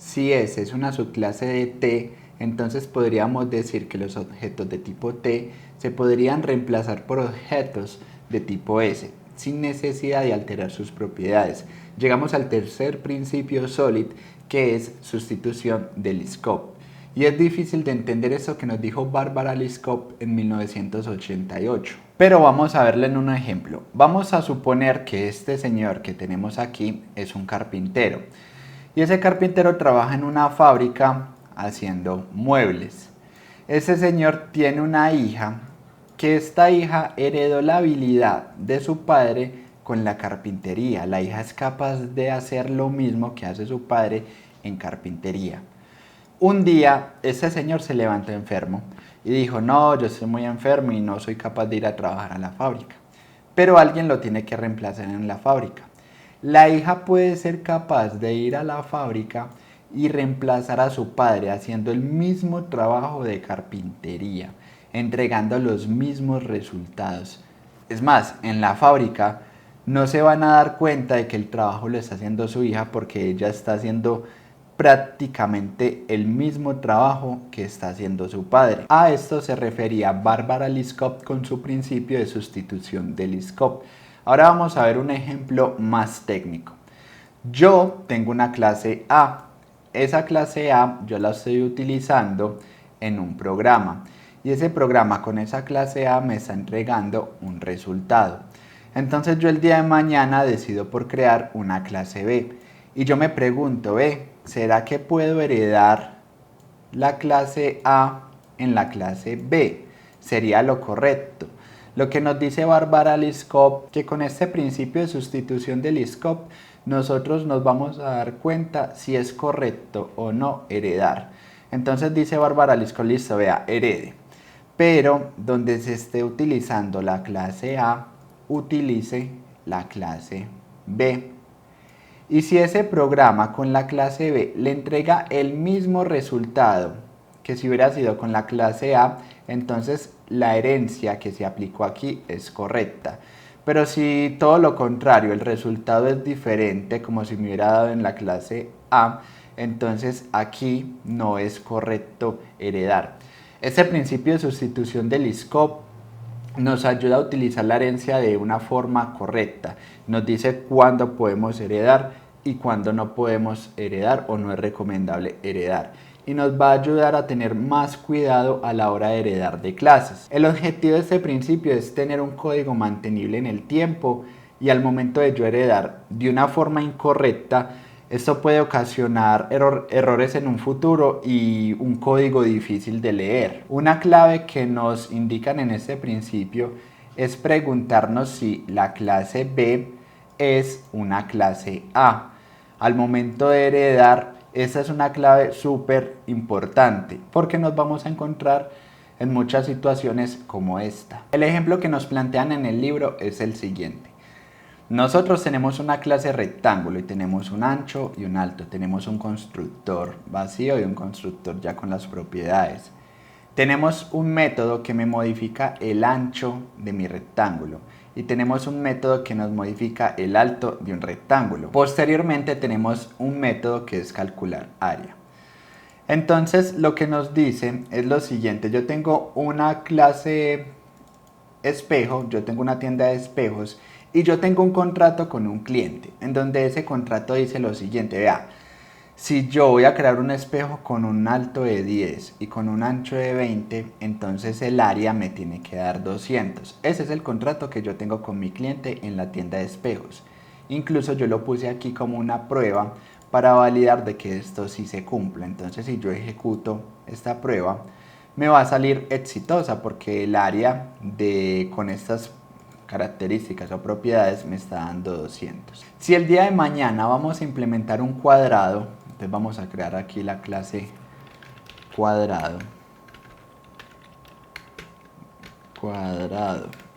Si S es una subclase de T, entonces podríamos decir que los objetos de tipo T se podrían reemplazar por objetos de tipo S, sin necesidad de alterar sus propiedades. Llegamos al tercer principio SOLID, que es sustitución de Liskov. Y es difícil de entender eso que nos dijo Barbara Liskov en 1988. Pero vamos a verlo en un ejemplo. Vamos a suponer que este señor que tenemos aquí es un carpintero. Y ese carpintero trabaja en una fábrica haciendo muebles. Ese señor tiene una hija, que esta hija heredó la habilidad de su padre con la carpintería. La hija es capaz de hacer lo mismo que hace su padre en carpintería. Un día ese señor se levantó enfermo y dijo, no, yo estoy muy enfermo y no soy capaz de ir a trabajar a la fábrica. Pero alguien lo tiene que reemplazar en la fábrica. La hija puede ser capaz de ir a la fábrica y reemplazar a su padre haciendo el mismo trabajo de carpintería, entregando los mismos resultados. Es más, en la fábrica no se van a dar cuenta de que el trabajo lo está haciendo su hija porque ella está haciendo prácticamente el mismo trabajo que está haciendo su padre. A esto se refería Barbara Liskov con su principio de sustitución de Liskov. Ahora vamos a ver un ejemplo más técnico. Yo tengo una clase A. Esa clase A yo la estoy utilizando en un programa. Y ese programa con esa clase A me está entregando un resultado. Entonces yo el día de mañana decido por crear una clase B. Y yo me pregunto, ¿será que puedo heredar la clase A en la clase B? Sería lo correcto. Lo que nos dice Barbara Liskov, que con este principio de sustitución de Liskov, nosotros nos vamos a dar cuenta si es correcto o no heredar. Entonces dice Barbara Liskov, listo, vea, herede. Pero donde se esté utilizando la clase A, utilice la clase B. Y si ese programa con la clase B le entrega el mismo resultado que si hubiera sido con la clase A, entonces la herencia que se aplicó aquí es correcta. Pero si todo lo contrario, el resultado es diferente, como si me hubiera dado en la clase A, entonces aquí no es correcto heredar. Este principio de sustitución de Liskov nos ayuda a utilizar la herencia de una forma correcta. Nos dice cuándo podemos heredar y cuándo no podemos heredar o no es recomendable heredar. Y nos va a ayudar a tener más cuidado a la hora de heredar de clases. El objetivo de este principio es tener un código mantenible en el tiempo y al momento de yo heredar de una forma incorrecta, esto puede ocasionar errores en un futuro y un código difícil de leer. Una clave que nos indican en este principio es preguntarnos si la clase B es una clase A. Al momento de heredar, esa es una clave súper importante porque nos vamos a encontrar en muchas situaciones como esta. El ejemplo que nos plantean en el libro es el siguiente. Nosotros tenemos una clase rectángulo y tenemos un ancho y un alto. Tenemos un constructor vacío y un constructor ya con las propiedades. Tenemos un método que me modifica el ancho de mi rectángulo y tenemos un método que nos modifica el alto de un rectángulo. Posteriormente tenemos un método que es calcular área. Entonces lo que nos dice es lo siguiente. Yo tengo una clase espejo, yo tengo una tienda de espejos y yo tengo un contrato con un cliente en donde ese contrato dice lo siguiente, vea, si yo voy a crear un espejo con un alto de 10 y con un ancho de 20, entonces el área me tiene que dar 200. Ese es el contrato que yo tengo con mi cliente en la tienda de espejos. Incluso yo lo puse aquí como una prueba para validar de que esto sí se cumple. Entonces si yo ejecuto esta prueba, me va a salir exitosa porque el área con estas características o propiedades me está dando 200. Si el día de mañana vamos a implementar un cuadrado, entonces vamos a crear aquí la clase cuadrado.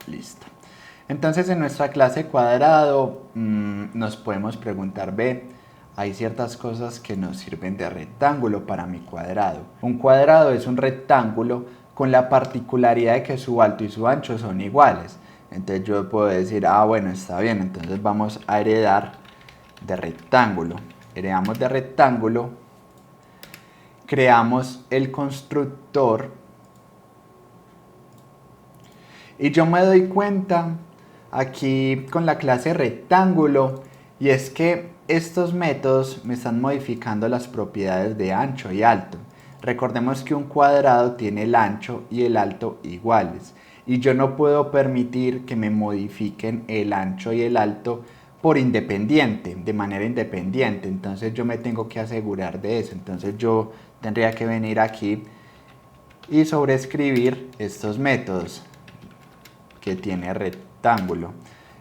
Listo. Entonces en nuestra clase cuadrado nos podemos preguntar, hay ciertas cosas que nos sirven de rectángulo para mi cuadrado. Un cuadrado es un rectángulo con la particularidad de que su alto y su ancho son iguales. Entonces yo puedo decir, bueno, está bien, entonces vamos a heredar de rectángulo. Heredamos de rectángulo creamos el constructor y yo me doy cuenta aquí con la clase rectángulo, y es que estos métodos me están modificando las propiedades de ancho y alto. Recordemos que un cuadrado tiene el ancho y el alto iguales, y yo no puedo permitir que me modifiquen el ancho y el alto por independiente, de manera independiente. Entonces yo me tengo que asegurar de eso. Entonces yo tendría que venir aquí y sobreescribir estos métodos que tiene rectángulo.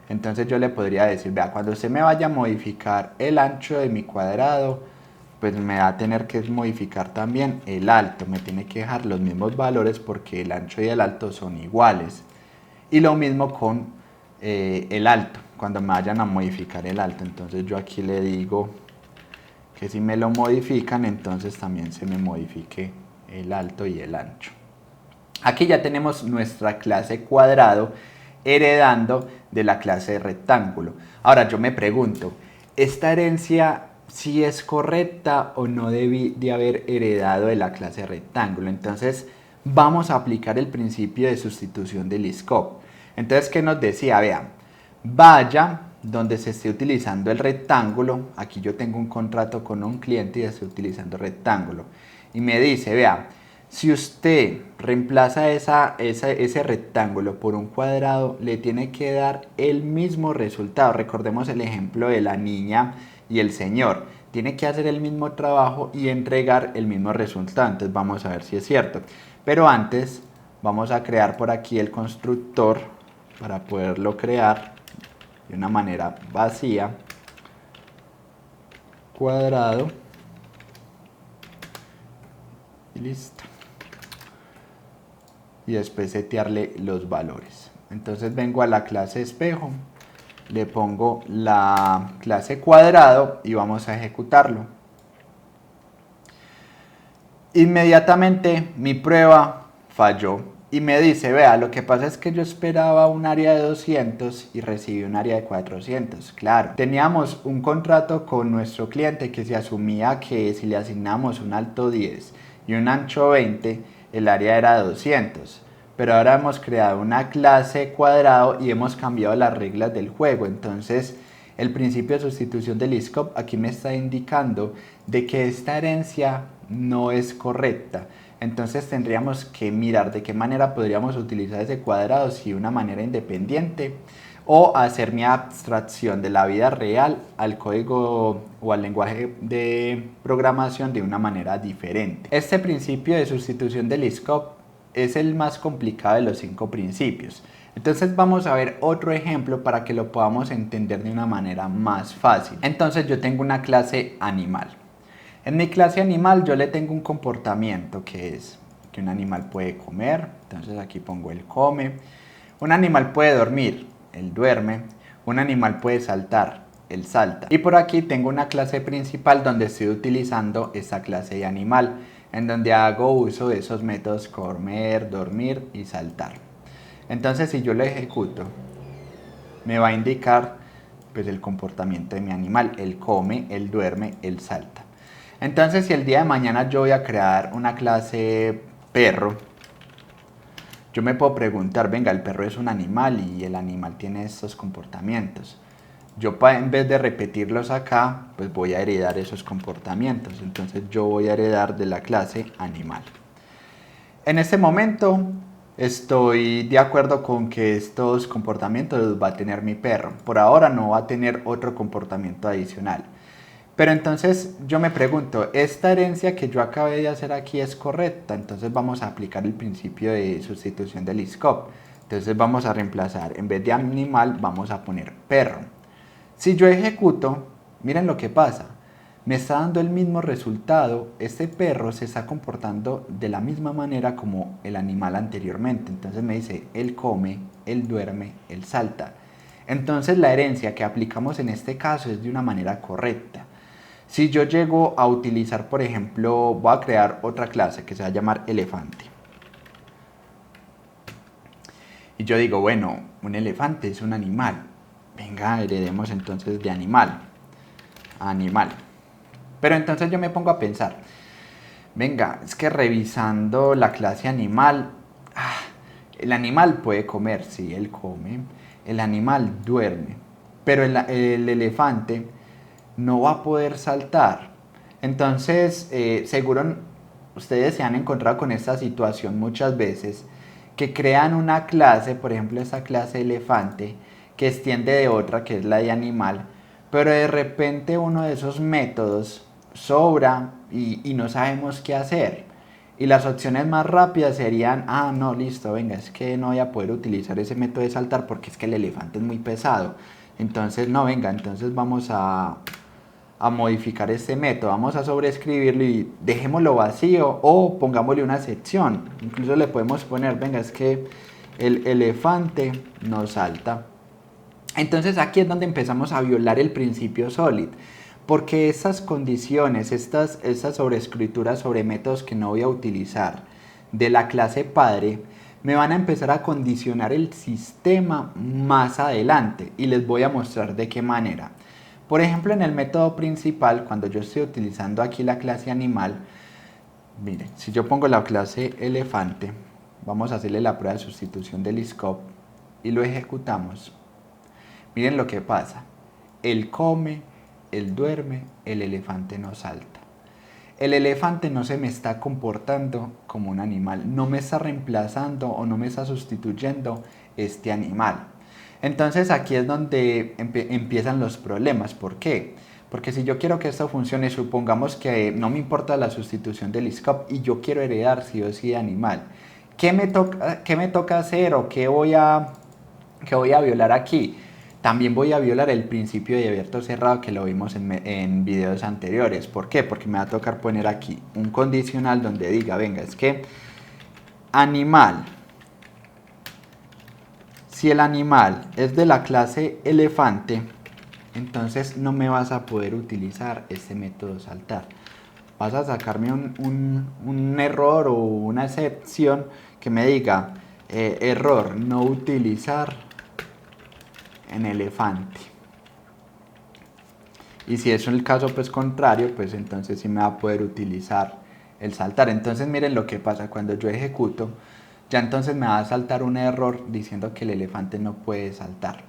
Entonces yo le podría decir, vea, cuando usted me vaya a modificar el ancho de mi cuadrado, pues me va a tener que modificar también el alto, me tiene que dejar los mismos valores porque el ancho y el alto son iguales. Y lo mismo con el alto, cuando me vayan a modificar el alto. Entonces yo aquí le digo que si me lo modifican, entonces también se me modifique el alto y el ancho. Aquí ya tenemos nuestra clase cuadrado heredando de la clase rectángulo. Ahora yo me pregunto, ¿esta herencia si es correcta o no debí de haber heredado de la clase rectángulo? Entonces vamos a aplicar el principio de sustitución de Liskov. Entonces, ¿qué nos decía? Vean, vaya donde se esté utilizando el rectángulo. Aquí yo tengo un contrato con un cliente y estoy utilizando rectángulo. Y me dice, vea, si usted reemplaza ese rectángulo por un cuadrado, le tiene que dar el mismo resultado. Recordemos el ejemplo de la niña y el señor. Tiene que hacer el mismo trabajo y entregar el mismo resultado. Entonces vamos a ver si es cierto. Pero antes vamos a crear por aquí el constructor para poderlo crear de una manera vacía. Cuadrado. Y listo. Y después setearle los valores. Entonces vengo a la clase espejo, le pongo la clase cuadrado y vamos a ejecutarlo. Inmediatamente mi prueba falló y me dice, vea, lo que pasa es que yo esperaba un área de 200 y recibí un área de 400. Claro, teníamos un contrato con nuestro cliente que se asumía que si le asignamos un alto 10 y un ancho 20, el área era 200. Pero ahora hemos creado una clase cuadrado y hemos cambiado las reglas del juego. Entonces el principio de sustitución de Liskov aquí me está indicando de que esta herencia no es correcta. Entonces tendríamos que mirar de qué manera podríamos utilizar ese cuadrado, si de una manera independiente o hacer mi abstracción de la vida real al código o al lenguaje de programación de una manera diferente. Este principio de sustitución de Liskov es el más complicado de los 5 principios. Entonces vamos a ver otro ejemplo para que lo podamos entender de una manera más fácil. Entonces yo tengo una clase animal. En mi clase animal yo le tengo un comportamiento que es que un animal puede comer, entonces aquí pongo el come. Un animal puede dormir, el duerme. Un animal puede saltar, el salta. Y por aquí tengo una clase principal donde estoy utilizando esta clase de animal, en donde hago uso de esos métodos comer, dormir y saltar. Entonces si yo lo ejecuto, me va a indicar pues el comportamiento de mi animal, él come, él duerme, él salta. Entonces si el día de mañana yo voy a crear una clase perro, yo me puedo preguntar, venga, el perro es un animal y el animal tiene estos comportamientos. Yo en vez de repetirlos acá, pues voy a heredar esos comportamientos. Entonces yo voy a heredar de la clase animal. En este momento estoy de acuerdo con que estos comportamientos los va a tener mi perro. Por ahora no va a tener otro comportamiento adicional. Pero entonces yo me pregunto, ¿esta herencia que yo acabé de hacer aquí es correcta? Entonces vamos a aplicar el principio de sustitución de Liskov. Entonces vamos a reemplazar, en vez de animal, vamos a poner perro. Si yo ejecuto, miren lo que pasa. Me está dando el mismo resultado. Este perro se está comportando de la misma manera como el animal anteriormente. Entonces me dice, él come, él duerme, él salta. Entonces la herencia que aplicamos en este caso es de una manera correcta. Si yo llego a utilizar, por ejemplo, voy a crear otra clase que se va a llamar elefante. Y yo digo, bueno, un elefante es un animal. Venga, heredemos entonces de animal. Animal. Pero entonces yo me pongo a pensar, Venga, es que revisando la clase animal, el animal puede comer, sí, él come, el animal duerme, pero el elefante no va a poder saltar. Entonces, seguro ustedes se han encontrado con esta situación muchas veces, que crean una clase, por ejemplo esa clase elefante, que extiende de otra, que es la de animal, pero de repente uno de esos métodos sobra y no sabemos qué hacer. Y las opciones más rápidas serían, no, listo, venga, es que no voy a poder utilizar ese método de saltar porque es que el elefante es muy pesado. Entonces, no, venga, entonces vamos a modificar este método, vamos a sobreescribirlo y dejémoslo vacío o pongámosle una sección. Incluso le podemos poner, venga, es que el elefante no salta. Entonces aquí es donde empezamos a violar el principio SOLID, porque estas condiciones, estas sobreescrituras sobre métodos que no voy a utilizar de la clase padre, me van a empezar a condicionar el sistema más adelante y les voy a mostrar de qué manera. Por ejemplo, en el método principal, cuando yo estoy utilizando aquí la clase animal, miren, si yo pongo la clase elefante, vamos a hacerle la prueba de sustitución del scope y lo ejecutamos. Miren lo que pasa. Él come, él duerme, el elefante no salta. El elefante no se me está comportando como un animal, no me está reemplazando o no me está sustituyendo este animal. Entonces aquí es donde empiezan los problemas. ¿Por qué? Porque si yo quiero que esto funcione, supongamos que no me importa la sustitución del scope y yo quiero heredar sí o sí de animal. ¿Qué me toca hacer o qué voy a violar aquí? También voy a violar el principio de abierto cerrado que lo vimos en videos anteriores. ¿Por qué? Porque me va a tocar poner aquí un condicional donde diga, venga, es que animal, si el animal es de la clase elefante, entonces no me vas a poder utilizar este método saltar. Vas a sacarme un error o una excepción que me diga, error, no utilizar en elefante. Y si es el caso pues contrario, pues entonces sí me va a poder utilizar el saltar. Entonces miren lo que pasa cuando yo ejecuto, ya entonces me va a saltar un error diciendo que el elefante no puede saltar.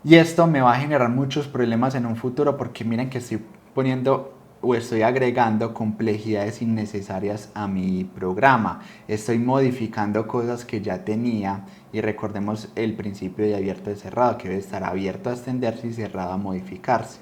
Y esto me va a generar muchos problemas en un futuro porque miren que estoy poniendo o estoy agregando complejidades innecesarias a mi programa. Estoy modificando cosas que ya tenía y recordemos el principio de abierto y cerrado, que debe estar abierto a extenderse y cerrado a modificarse.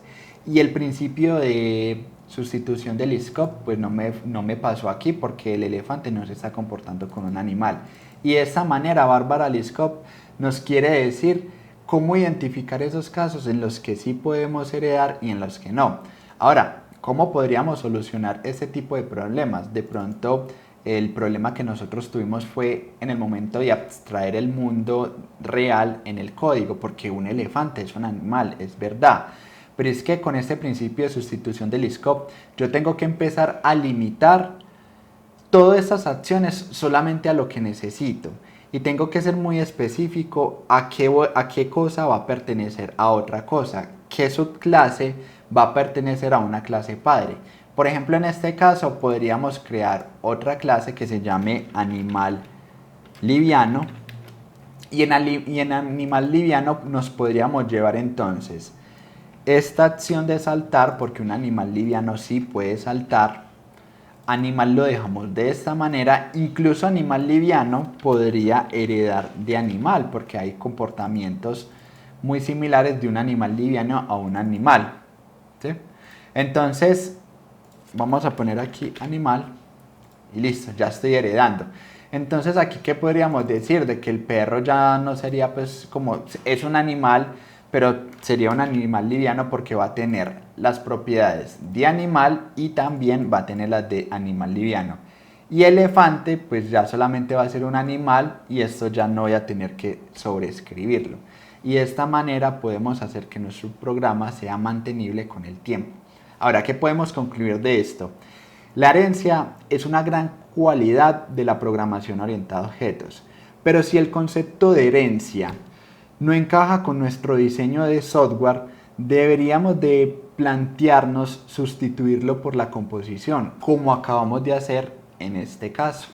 Y el principio de sustitución del scope pues no me pasó aquí porque el elefante no se está comportando como un animal. Y de esta manera Bárbara Liskov nos quiere decir cómo identificar esos casos en los que sí podemos heredar y en los que no. Ahora, ¿cómo podríamos solucionar ese tipo de problemas? De pronto, el problema que nosotros tuvimos fue en el momento de abstraer el mundo real en el código, porque un elefante es un animal, es verdad. Pero es que con este principio de sustitución del scope, yo tengo que empezar a limitar todas estas acciones solamente a lo que necesito. Y tengo que ser muy específico a qué cosa va a pertenecer a otra cosa, qué subclase va a pertenecer a una clase padre. Por ejemplo, en este caso podríamos crear otra clase que se llame animal liviano. Y en animal liviano nos podríamos llevar entonces esta acción de saltar, porque un animal liviano sí puede saltar. Animal lo dejamos de esta manera, incluso animal liviano podría heredar de animal porque hay comportamientos muy similares de un animal liviano a un animal, ¿sí? Entonces vamos a poner aquí animal y listo, ya estoy heredando. Entonces aquí qué podríamos decir de que el perro ya no sería pues como es un animal, pero sería un animal liviano porque va a tener las propiedades de animal y también va a tener las de animal liviano. Y elefante pues ya solamente va a ser un animal y esto ya no voy a tener que sobreescribirlo. Y de esta manera podemos hacer que nuestro programa sea mantenible con el tiempo. Ahora, ¿qué podemos concluir de esto? La herencia es una gran cualidad de la programación orientada a objetos, pero si el concepto de herencia no encaja con nuestro diseño de software, deberíamos de plantearnos sustituirlo por la composición, como acabamos de hacer en este caso.